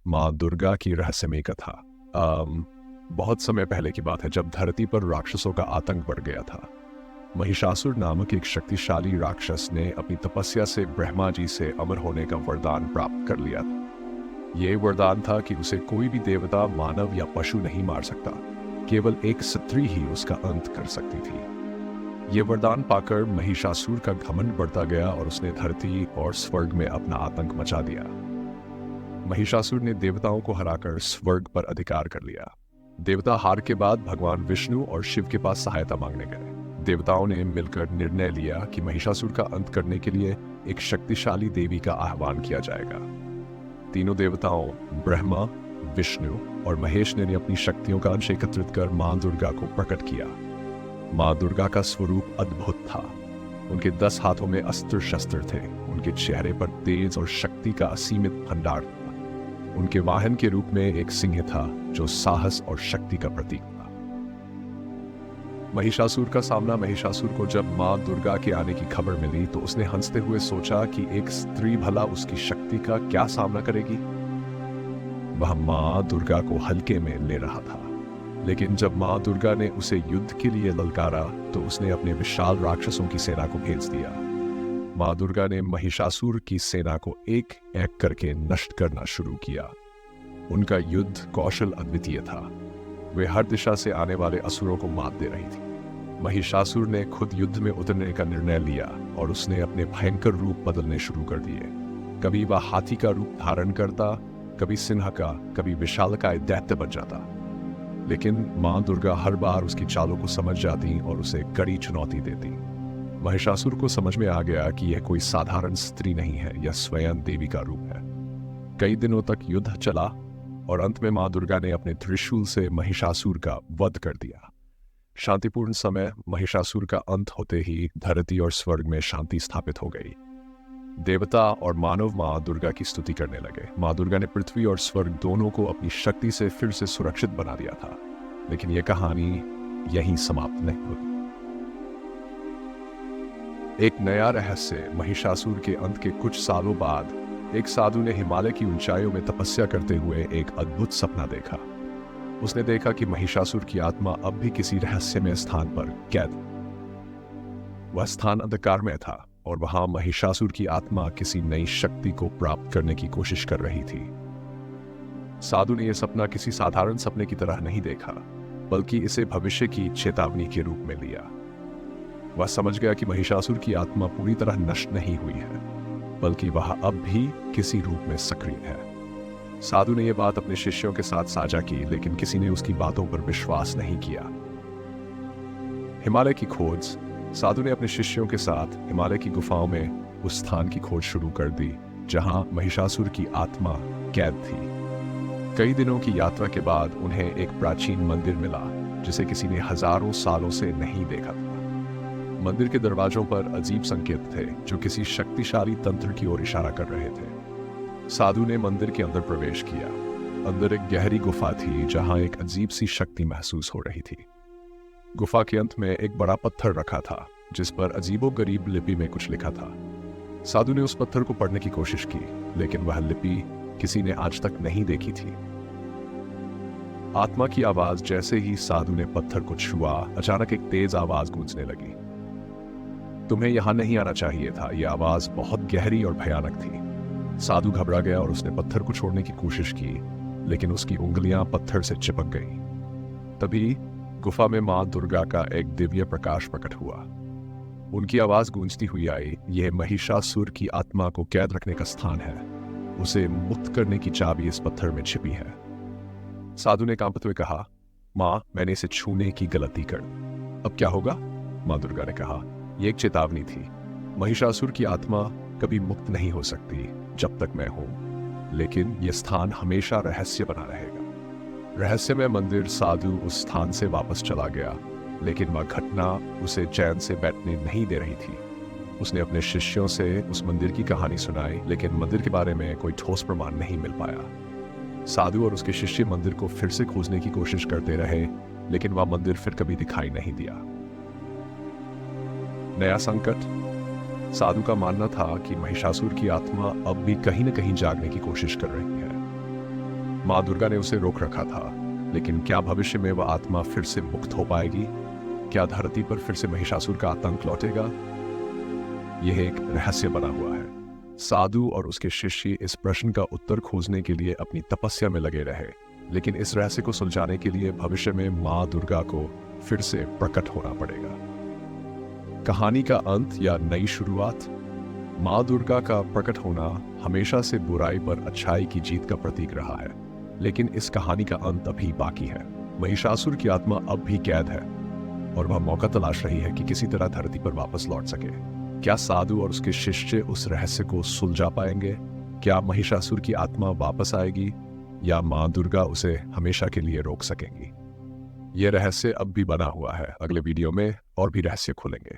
माँ दुर्गा की रहस्यमयी कथा। बहुत समय पहले की बात है, जब धरती पर राक्षसों का आतंक बढ़ गया था। महिषासुर नामक एक शक्तिशाली राक्षस ने अपनी तपस्या से ब्रह्मा जी से अमर होने का वरदान प्राप्त कर लिया था। ये वरदान था कि उसे कोई भी देवता, मानव या पशु नहीं मार सकता, केवल एक स्त्री ही उसका अंत कर सकती थी। ये वरदान पाकर महिषासुर का घमंड बढ़ता गया और उसने धरती और स्वर्ग में अपना आतंक मचा दिया। महिषासुर ने देवताओं को हराकर स्वर्ग पर अधिकार कर लिया। देवता हार के बाद भगवान विष्णु और शिव के पास सहायता मांगने गए। देवताओं ने मिलकर निर्णय लिया कि महिषासुर का अंत करने के लिए एक शक्तिशाली देवी का आह्वान किया जाएगा। तीनों देवताओं ब्रह्मा, विष्णु और महेश ने अपनी शक्तियों का अंश एकत्रित कर मां दुर्गा को प्रकट किया। मां दुर्गा का स्वरूप अद्भुत था। उनके 10 हाथों में अस्त्र शस्त्र थे। उनके चेहरे पर तेज और शक्ति का असीमित भंडार था। उनके वाहन के रूप में एक सिंह था जो साहस और शक्ति का प्रतीक था। महिषासुर का सामना महिषासुर को जब मां दुर्गा के आने की खबर मिली तो उसने हंसते हुए सोचा कि एक स्त्री भला उसकी शक्ति का क्या सामना करेगी। वह मां दुर्गा को हल्के में ले रहा था, लेकिन जब मां दुर्गा ने उसे युद्ध के लिए ललकारा तो उसने अपने विशाल राक्षसों की सेना को भेज दिया। मां दुर्गा ने महिषासुर की सेना को एक एक करके नष्ट करना शुरू किया। उनका युद्ध कौशल अद्वितीय था। वे हर दिशा से आने वाले असुरों को मात दे रही थी। महिषासुर ने खुद युद्ध में उतरने का निर्णय लिया और उसने अपने भयंकर रूप बदलने शुरू कर दिए। कभी वह हाथी का रूप धारण करता, कभी सिंह का, कभी विशालकाय दैत्य बन जाता। लेकिन मां दुर्गा हर बार उसकी चालों को समझ जाती और उसे कड़ी चुनौती देती। महिषासुर को समझ में आ गया कि यह कोई साधारण स्त्री नहीं है, यह स्वयं देवी का रूप है। कई दिनों तक युद्ध चला और अंत में मां दुर्गा ने अपने त्रिशूल से महिषासुर का वध कर दिया। शांतिपूर्ण समय महिषासुर का अंत होते ही धरती और स्वर्ग में शांति स्थापित हो गई। देवता और मानव मां दुर्गा की स्तुति करने लगे। मां दुर्गा ने पृथ्वी और स्वर्ग दोनों को अपनी शक्ति से फिर से सुरक्षित बना दिया था। लेकिन यह कहानी यहीं समाप्त नहीं होती। एक नया रहस्य। महिषासुर के अंत के कुछ सालों बाद एक साधु ने हिमालय की ऊंचाइयों में तपस्या करते हुए एक अद्भुत सपना देखा। उसने देखा कि महिषासुर की आत्मा अब भी किसी रहस्यमय स्थान पर कैद। वह स्थान अंधकारमय था और वहां महिषासुर की आत्मा किसी नई शक्ति को प्राप्त करने की कोशिश कर रही थी। साधु ने यह सपना किसी साधारण सपने की तरह नहीं देखा, बल्कि इसे भविष्य की चेतावनी के रूप में लिया। वह समझ गया कि महिषासुर की आत्मा पूरी तरह नष्ट नहीं हुई है, बल्कि वह अब भी किसी रूप में सक्रिय है। साधु ने यह बात अपने शिष्यों के साथ साझा की, लेकिन किसी ने उसकी बातों पर विश्वास नहीं किया। हिमालय की खोज। साधु ने अपने शिष्यों के साथ हिमालय की गुफाओं में उस स्थान की खोज शुरू कर दी जहां महिषासुर की आत्मा कैद थी। कई दिनों की यात्रा के बाद उन्हें एक प्राचीन मंदिर मिला जिसे किसी ने हजारों सालों से नहीं देखा था। मंदिर के दरवाजों पर अजीब संकेत थे जो किसी शक्तिशाली तंत्र की ओर इशारा कर रहे थे। साधु ने मंदिर के अंदर प्रवेश किया। अंदर एक गहरी गुफा थी जहां एक अजीब सी शक्ति महसूस हो रही थी। गुफा के अंत में एक बड़ा पत्थर रखा था जिस पर अजीबोगरीब लिपि में कुछ लिखा था। साधु ने उस पत्थर को पढ़ने की कोशिश की, लेकिन वह लिपि किसी ने आज तक नहीं देखी थी। आत्मा की आवाज। जैसे ही साधु ने पत्थर को छुआ, अचानक एक तेज आवाज गूंजने लगी। तुम्हें यहां नहीं आना चाहिए था। यह आवाज बहुत गहरी और भयानक थी। साधु घबरा गया और उसने पत्थर को छोड़ने की कोशिश की, लेकिन उसकी उंगलियां पत्थर से चिपक गईं। तभी गुफा में मां दुर्गा का एक दिव्य प्रकाश प्रकट हुआ। उनकी आवाज गूंजती हुई आई, यह महिषासुर की आत्मा को कैद रखने का स्थान है। उसे मुक्त करने की चाबी इस पत्थर में छिपी है। साधु ने कांपते हुए कहा, मां, मैंने इसे छूने की गलती कर। अब क्या होगा? मां दुर्गा ने कहा, यह एक चेतावनी थी। महिषासुर की आत्मा कभी मुक्त नहीं हो सकती जब तक मैं हूं, लेकिन यह स्थान हमेशा रहस्य बना रहेगा। रहस्यमय मंदिर। साधु उस स्थान से वापस चला गया, लेकिन वह घटना उसे चैन से बैठने नहीं दे रही थी। उसने अपने शिष्यों से उस मंदिर की कहानी सुनाई, लेकिन मंदिर के बारे में कोई ठोस प्रमाण नहीं मिल पाया। साधु और उसके शिष्य मंदिर को फिर से खोजने की कोशिश करते रहे, लेकिन वह मंदिर फिर कभी दिखाई नहीं दिया। नया संकट। साधु का मानना था कि महिषासुर की आत्मा अब भी कहीं न कहीं जागने की कोशिश कर रही है। माँ दुर्गा ने उसे रोक रखा था, लेकिन क्या भविष्य में वह आत्मा फिर से मुक्त हो पाएगी? क्या धरती पर फिर से महिषासुर का आतंक लौटेगा? यह एक रहस्य बना हुआ है। साधु और उसके शिष्य इस प्रश्न का उत्तर खोजने के लिए अपनी तपस्या में लगे रहे, लेकिन इस रहस्य को सुलझाने के लिए भविष्य में माँ दुर्गा को फिर से प्रकट होना पड़ेगा। कहानी का अंत या नई शुरुआत। माँ दुर्गा का प्रकट होना हमेशा से बुराई पर अच्छाई की जीत का प्रतीक रहा है, लेकिन इस कहानी का अंत अभी बाकी है। महिषासुर की आत्मा अब भी कैद है और वह मौका तलाश रही है कि किसी तरह धरती पर वापस लौट सके। क्या साधु और उसके शिष्य उस रहस्य को सुलझा पाएंगे? क्या महिषासुर की आत्मा वापस आएगी या माँ दुर्गा उसे हमेशा के लिए रोक सकेंगी? यह रहस्य अब भी बना हुआ है। अगले वीडियो में और भी रहस्य खुलेंगे।